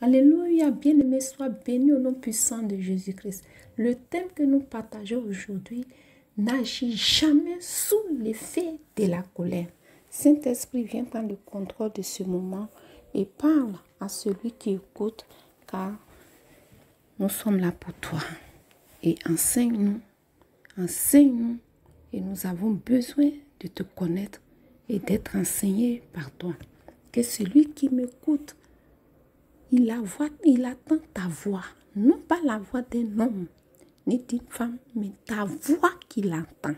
Alléluia, bien-aimé, sois béni au nom puissant de Jésus-Christ. Le thème que nous partageons aujourd'hui, n'agis jamais sous l'effet de la colère. Saint-Esprit, viens prendre le contrôle de ce moment et parle à celui qui écoute, car nous sommes là pour toi. Et enseigne-nous, et nous avons besoin de te connaître et d'être enseigné par toi. Que celui qui m'écoute, il attend ta voix, non pas la voix d'un homme, ni d'une femme, mais ta voix qu'il entend.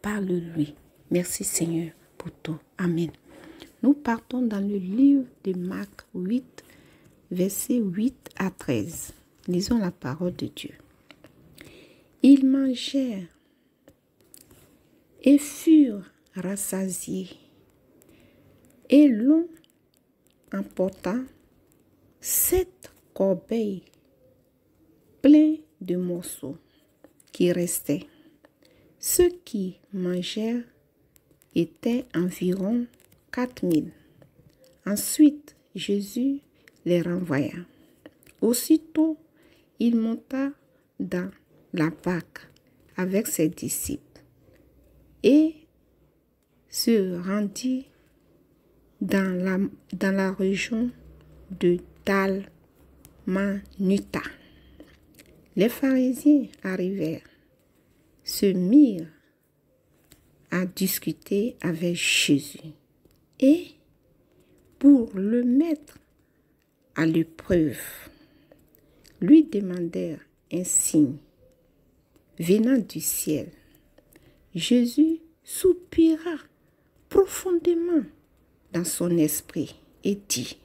Parle-lui. Merci Seigneur pour tout. Amen. Nous partons dans le livre de Marc 8, versets 8 à 13. Lisons la parole de Dieu. Ils mangèrent et furent rassasiés, et l'on emporta 7 corbeilles pleines de morceaux qui restaient. Ceux qui mangèrent étaient environ 4000. Ensuite, Jésus les renvoya. Aussitôt, il monta dans la barque avec ses disciples et se rendit dans la région de Dalmanuta. Les pharisiens arrivèrent, se mirent à discuter avec Jésus et pour le mettre à l'épreuve, lui demandèrent un signe venant du ciel. Jésus soupira profondément dans son esprit et dit: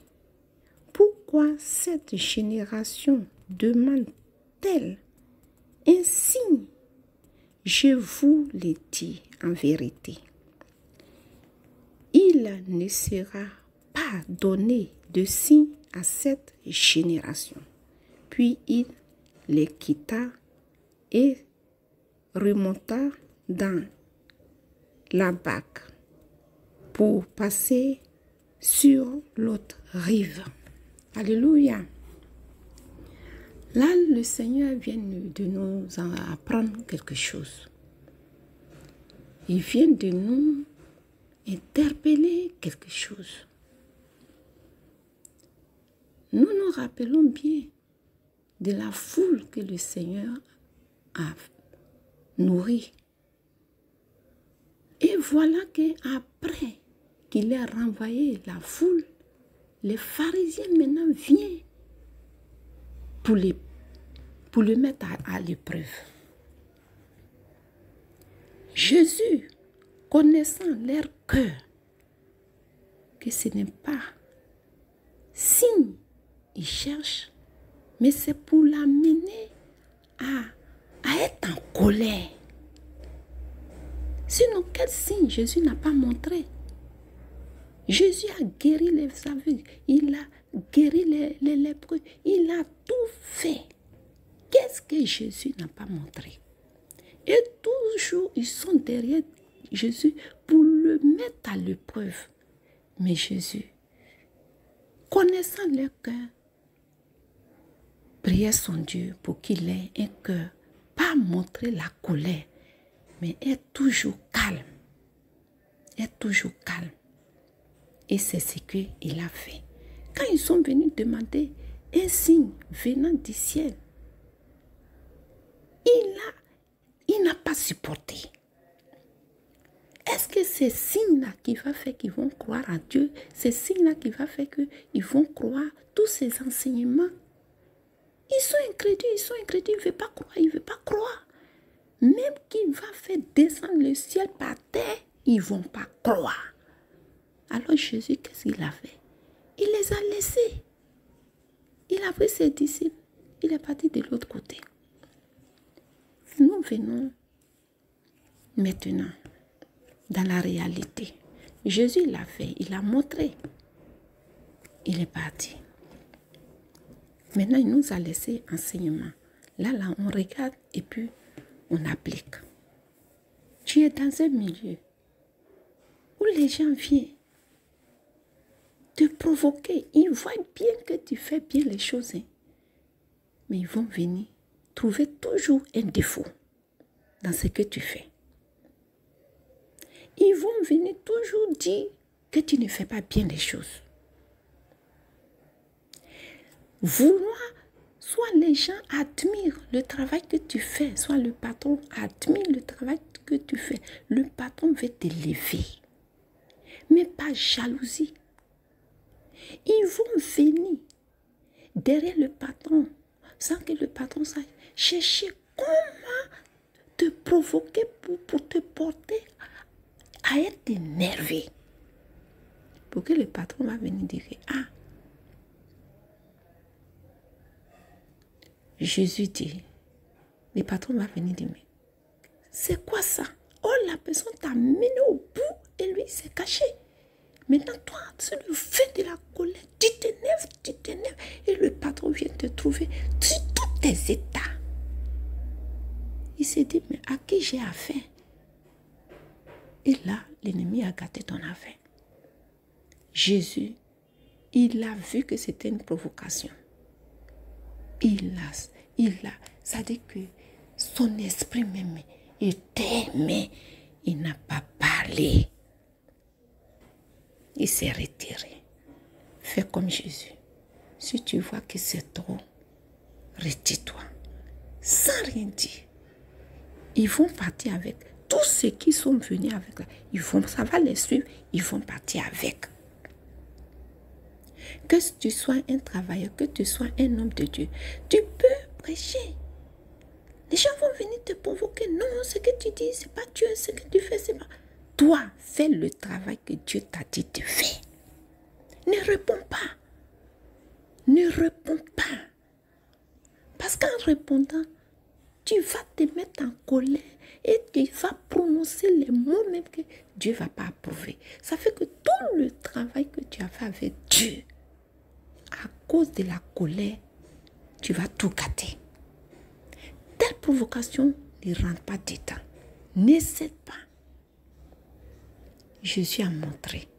pourquoi cette génération demande-t-elle un signe? Je vous le dis en vérité, il ne sera pas donné de signe à cette génération. Puis il les quitta et remonta dans la barque pour passer sur l'autre rive. Alléluia. Là, le Seigneur vient de nous apprendre quelque chose. Il vient de nous interpeller quelque chose. Nous nous rappelons bien de la foule que le Seigneur a nourrie. Et voilà qu'après qu'il ait renvoyé la foule, les pharisiens maintenant viennent pour le mettre à l'épreuve. Jésus, connaissant leur cœur, que ce n'est pas signe il cherche, mais c'est pour l'amener à être en colère. Sinon, quel signe Jésus n'a pas montré? Jésus a guéri les aveugles, il a guéri les lépreux, il a tout fait. Qu'est-ce que Jésus n'a pas montré? Et toujours, ils sont derrière Jésus pour le mettre à l'épreuve. Mais Jésus, connaissant leur cœur, priait son Dieu pour qu'il ait un cœur, pas montrer la colère, mais être toujours calme. Être toujours calme. Et c'est ce qu'il a fait. Quand ils sont venus demander un signe venant du ciel, il n'a pas supporté. Est-ce que c'est signe-là qui va faire qu'ils vont croire à Dieu? C'est signe-là qui va faire qu'ils vont croire tous ces enseignements? Ils sont incrédules, ils ne veulent pas croire, ils ne veulent pas croire. Même qu'il va faire descendre le ciel par terre, ils ne vont pas croire. Alors Jésus, qu'est-ce qu'il a fait? Il les a laissés. Il a pris ses disciples, il est parti de l'autre côté. Nous venons maintenant dans la réalité. Jésus l'a fait, il a montré. Il est parti. Maintenant, il nous a laissé enseignement. Là, on regarde et puis on applique. Tu es dans un milieu où les gens viennent te provoquer. Ils voient bien que tu fais bien les choses. Hein. Mais ils vont venir trouver toujours un défaut dans ce que tu fais. Ils vont venir toujours dire que tu ne fais pas bien les choses. Vouloir, soit les gens admirent le travail que tu fais, soit le patron admire le travail que tu fais. Le patron veut t'élever, mais pas jalousie. Ils vont venir derrière le patron, sans que le patron sache, chercher comment te provoquer pour te porter à être énervé. Pour que le patron va venir dire, ah, Jésus dit, le patron va venir dire, mais c'est quoi ça? Oh, la personne t'a mené au bout et lui s'est caché. Maintenant, toi, c'est le fait de la colère. Tu t'énerves. Et le patron vient te trouver sur tous tes états. Il s'est dit, mais à qui j'ai affaire? Et là, l'ennemi a gâté ton affaire. Jésus, il a vu que c'était une provocation. Ça dit que son esprit même était, mais il n'a pas parlé. Il s'est retiré. Fais comme Jésus. Si tu vois que c'est trop, retire-toi. Sans rien dire. Ils vont partir avec. Tous ceux qui sont venus avec, ça va les suivre, ils vont partir avec. Que tu sois un travailleur, que tu sois un homme de Dieu, tu peux prêcher. Les gens vont venir te provoquer. Non, ce que tu dis, c'est pas Dieu, ce que tu fais, c'est pas... Toi, fais le travail que Dieu t'a dit de faire. Ne réponds pas. Ne réponds pas. Parce qu'en répondant, tu vas te mettre en colère et tu vas prononcer les mots même que Dieu ne va pas approuver. Ça fait que tout le travail que tu as fait avec Dieu, à cause de la colère, tu vas tout gâter. Telle provocation ne rentre pas dedans. N'essaie pas. Jésus a montré.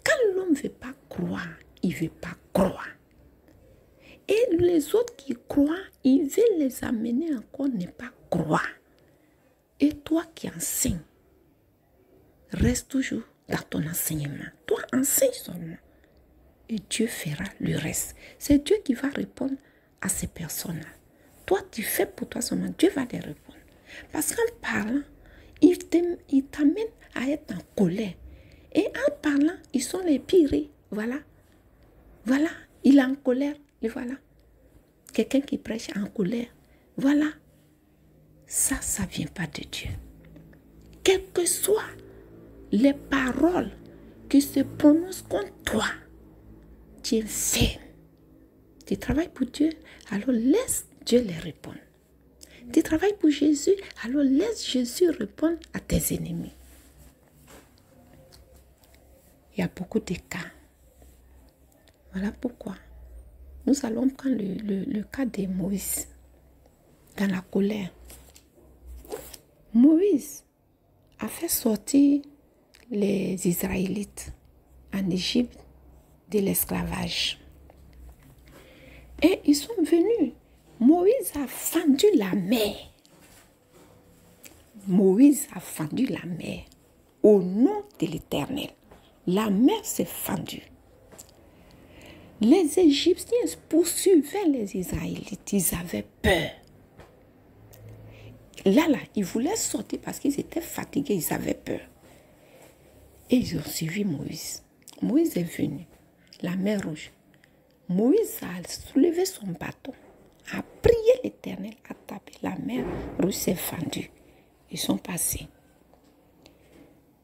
Quand l'homme ne veut pas croire, il ne veut pas croire. Et les autres qui croient, il veut les amener encore ne pas croire. Et toi qui enseignes, reste toujours dans ton enseignement. Toi, enseigne seulement. Et Dieu fera le reste. C'est Dieu qui va répondre à ces personnes-là. Toi, tu fais pour toi seulement. Dieu va les répondre. Parce qu'en parlant, il t'amène à être en colère. Et en parlant, ils sont les pires. Voilà. Voilà. Il est en colère. Et voilà. Quelqu'un qui prêche en colère. Voilà. Ça ne vient pas de Dieu. Quelles que soient les paroles qui se prononcent contre toi, tu es ferme. Tu travailles pour Dieu, alors laisse Dieu les répondre. Tu travailles pour Jésus, alors laisse Jésus répondre à tes ennemis. Il y a beaucoup de cas. Voilà pourquoi nous allons prendre le cas de Moïse dans la colère. Moïse a fait sortir les Israélites en Égypte de l'esclavage. Et ils sont venus. Moïse a fendu la mer. Moïse a fendu la mer au nom de l'Éternel. La mer s'est fendue. Les Égyptiens poursuivaient les Israélites. Ils avaient peur. Là, ils voulaient sortir parce qu'ils étaient fatigués. Ils avaient peur. Et ils ont suivi Moïse. Moïse est venu. La mer Rouge. Moïse a soulevé son bâton, a prié l'Éternel, a tapé. La mer Rouge s'est fendue. Ils sont passés.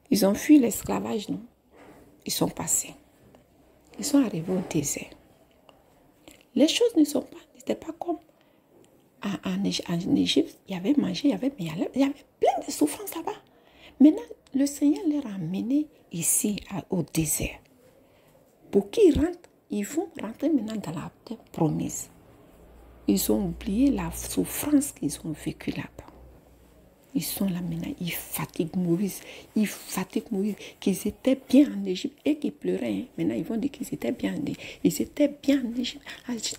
Ils ont fui l'esclavage, non? Ils sont passés. Ils sont arrivés au désert. Les choses n'étaient pas comme en Égypte. Il y avait mangé, il y avait plein de souffrances là-bas. Maintenant, le Seigneur les a amenés ici au désert. Pour qu'ils rentrent, ils vont rentrer maintenant dans la terre promise. Ils ont oublié la souffrance qu'ils ont vécue là-bas. Ils sont là maintenant, ils fatiguent Moïse. Ils fatiguent Moïse, qu'ils étaient bien en Égypte et qu'ils pleuraient. Hein. Maintenant, ils vont dire qu'ils étaient bien en Égypte. Ils étaient bien en Égypte.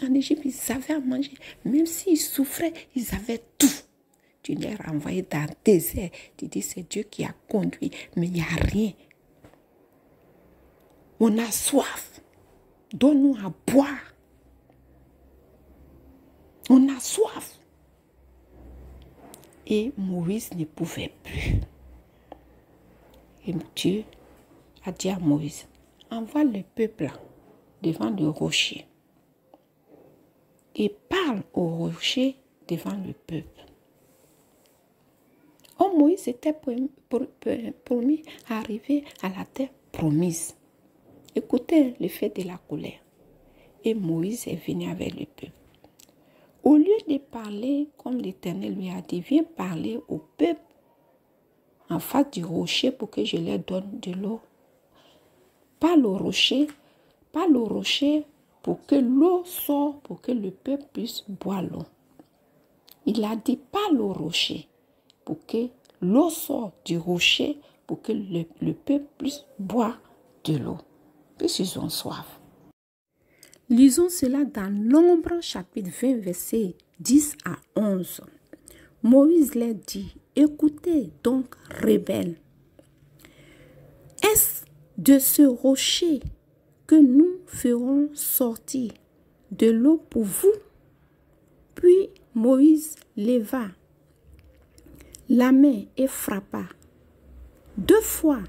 En Égypte, ils avaient à manger. Même s'ils souffraient, ils avaient tout. Tu les as envoyés dans le désert. Tu dis, c'est Dieu qui a conduit. Mais il n'y a rien. On a soif. Donne-nous à boire. On a soif. Et Moïse ne pouvait plus. Et Dieu a dit à Moïse, envoie le peuple devant le rocher. Et parle au rocher devant le peuple. Oh, Moïse était promis à arriver à la terre promise. Écoutez le fait de la colère. Et Moïse est venu avec le peuple. Au lieu de parler comme l'Éternel lui a dit, viens parler au peuple en face du rocher pour que je leur donne de l'eau. Parle au rocher pour que l'eau sorte, pour que le peuple puisse boire l'eau. Il a dit, parle au rocher pour que l'eau sorte du rocher, pour que le peuple puisse boire de l'eau, puisqu'ils ont soif. Lisons cela dans Nombre chapitre 20, versets 10 à 11. Moïse leur dit, écoutez donc, rebelles, est-ce de ce rocher que nous ferons sortir de l'eau pour vous? Puis Moïse leva la main et frappa 2 fois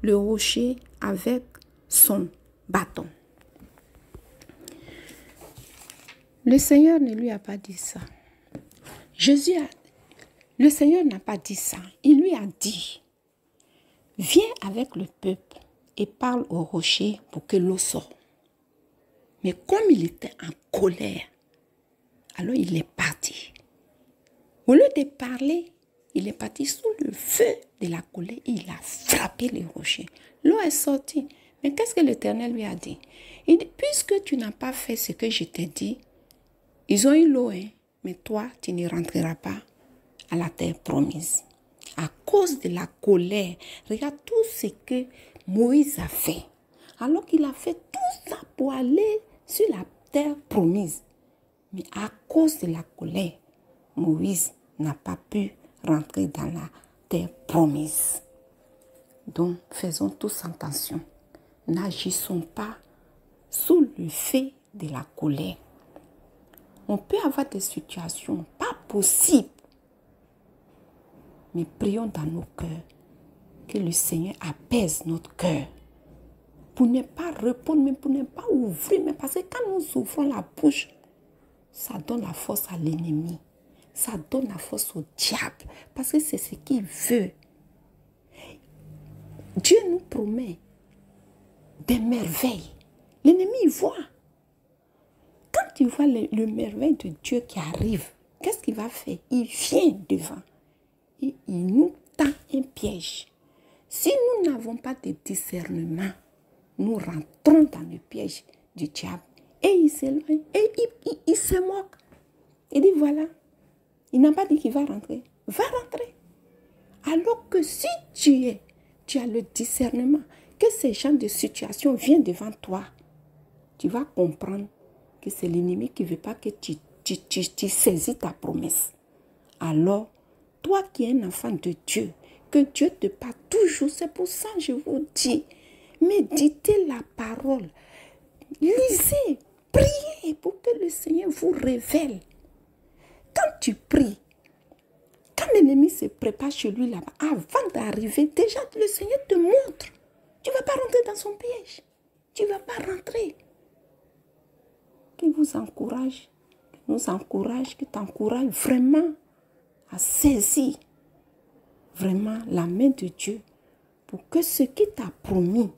le rocher avec son bâton. Le Seigneur ne lui a pas dit ça. Le Seigneur n'a pas dit ça. Il lui a dit, viens avec le peuple et parle au rocher pour que l'eau sorte. Mais comme il était en colère, alors il est parti. Au lieu de parler, il est parti sous le feu de la colère et il a frappé le rocher. L'eau est sortie. Mais qu'est-ce que l'Éternel lui a dit? Il dit, puisque tu n'as pas fait ce que je t'ai dit, ils ont eu l'eau, hein, mais toi, tu ne rentreras pas à la terre promise. À cause de la colère, regarde tout ce que Moïse a fait. Alors qu'il a fait tout ça pour aller sur la terre promise. Mais à cause de la colère, Moïse n'a pas pu rentrer dans la terre promise. Donc, faisons tous attention. N'agissons pas sous le feu de la colère. On peut avoir des situations pas possibles. Mais prions dans nos cœurs que le Seigneur apaise notre cœur. Pour ne pas répondre, mais pour ne pas ouvrir. Mais parce que quand nous ouvrons la bouche, ça donne la force à l'ennemi. Ça donne la force au diable. Parce que c'est ce qu'il veut. Dieu nous promet des merveilles. L'ennemi, il voit. Quand tu vois le merveille de Dieu qui arrive, qu'est-ce qu'il va faire? Il vient devant et il nous tend un piège. Si nous n'avons pas de discernement, nous rentrons dans le piège du diable et il s'éloigne et il se moque. Il dit voilà, il n'a pas dit qu'il va rentrer. Va rentrer. Alors que si tu as le discernement, que ces gens de situation viennent devant toi, tu vas comprendre que c'est l'ennemi qui ne veut pas que tu saisis ta promesse. Alors, toi qui es un enfant de Dieu, que Dieu te parle toujours, c'est pour ça que je vous dis, méditez la parole, lisez, priez pour que le Seigneur vous révèle. Quand tu pries, quand l'ennemi se prépare chez lui là-bas, avant d'arriver, déjà le Seigneur te montre. Tu ne vas pas rentrer dans son piège. Tu ne vas pas rentrer. Qu'il vous encourage, qu'il t'encourage vraiment à saisir vraiment la main de Dieu pour que ce qu'il t'a promis,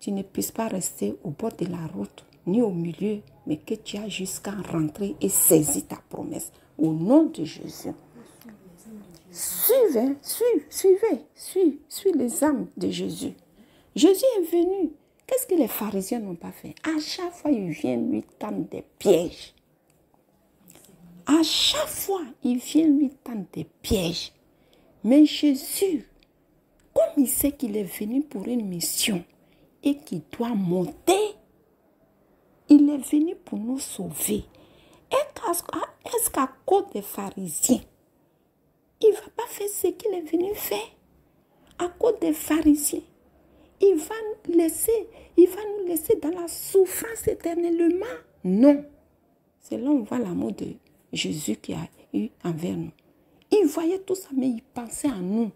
tu ne puisses pas rester au bord de la route, ni au milieu, mais que tu as jusqu'à rentrer et saisir ta promesse. Au nom de Jésus. Suivez les âmes de Jésus. Jésus est venu. Qu'est-ce que les pharisiens n'ont pas fait? À chaque fois, ils viennent lui tendre des pièges. À chaque fois, ils viennent lui tendre des pièges. Mais Jésus, comme il sait qu'il est venu pour une mission et qu'il doit monter, il est venu pour nous sauver. Est-ce qu'à cause des pharisiens, il ne va pas faire ce qu'il est venu faire? À cause des pharisiens, il va nous laisser dans la souffrance éternellement? Non. C'est là où on voit l'amour de Jésus qui a eu envers nous. Il voyait tout ça, mais il pensait à nous.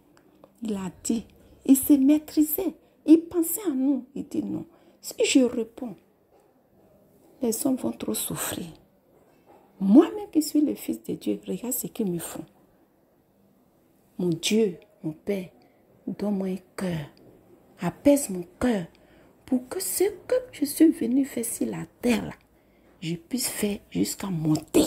Il a dit, il se maîtrisait. Il pensait à nous. Il dit non. Si je réponds, les hommes vont trop souffrir. Moi-même qui suis le Fils de Dieu, regarde ce qu'ils me font. Mon Dieu, mon Père, donne-moi un cœur. Apaise mon cœur pour que ce que je suis venu faire sur la terre, là, je puisse faire jusqu'à monter.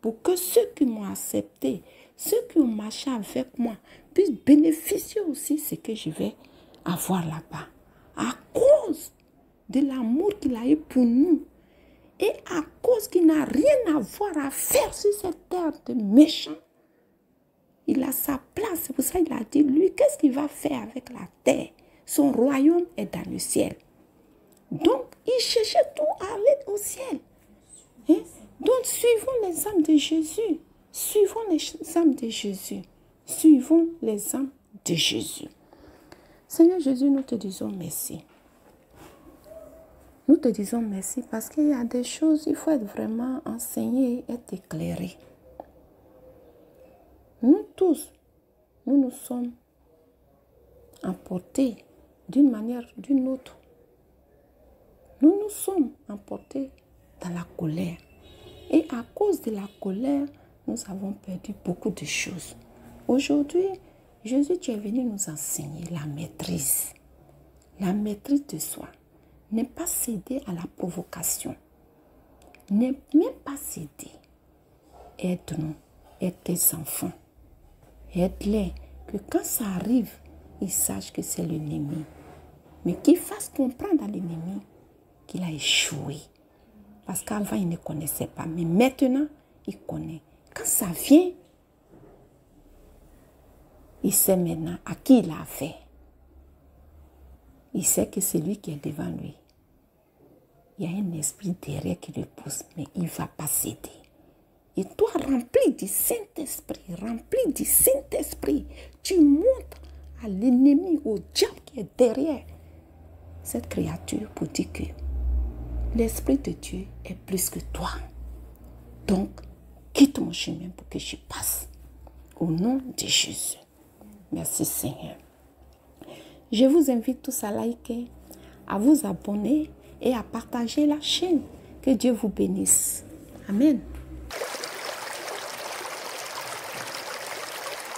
Pour que ceux qui m'ont accepté, ceux qui ont marché avec moi, puissent bénéficier aussi de ce que je vais avoir là-bas. À cause de l'amour qu'il a eu pour nous. Et à cause qu'il n'a rien à voir à faire sur cette terre de méchants. Il a sa place. C'est pour ça qu'il a dit, lui, qu'est-ce qu'il va faire avec la terre? Son royaume est dans le ciel. Donc, il cherchait tout à aller au ciel. Hein? Donc, suivons l'exemple de Jésus. Suivons l'exemple de Jésus. Suivons l'exemple de Jésus. Seigneur Jésus, nous te disons merci. Nous te disons merci parce qu'il y a des choses, il faut être vraiment enseigné et être éclairé. Nous tous, nous nous sommes emportés d'une manière ou d'une autre. Nous nous sommes emportés dans la colère. Et à cause de la colère, nous avons perdu beaucoup de choses. Aujourd'hui, Jésus, tu es venu nous enseigner la maîtrise. La maîtrise de soi. Ne pas céder à la provocation. Ne même pas céder. Aide-nous, aide tes enfants. Aide-les, que quand ça arrive, ils sachent que c'est l'ennemi. Mais qu'ils fassent comprendre à l'ennemi qu'il a échoué. Parce qu'avant, il ne connaissait pas. Mais maintenant, il connaît. Quand ça vient, il sait maintenant à qui il a affaire. Il sait que c'est lui qui est devant lui. Il y a un esprit derrière qui le pousse, mais il ne va pas céder. Et toi, rempli du Saint-Esprit, tu montres à l'ennemi, au diable qui est derrière cette créature pour dire que l'Esprit de Dieu est plus que toi. Donc, quitte mon chemin pour que je passe. Au nom de Jésus. Merci Seigneur. Je vous invite tous à liker, à vous abonner et à partager la chaîne. Que Dieu vous bénisse. Amen.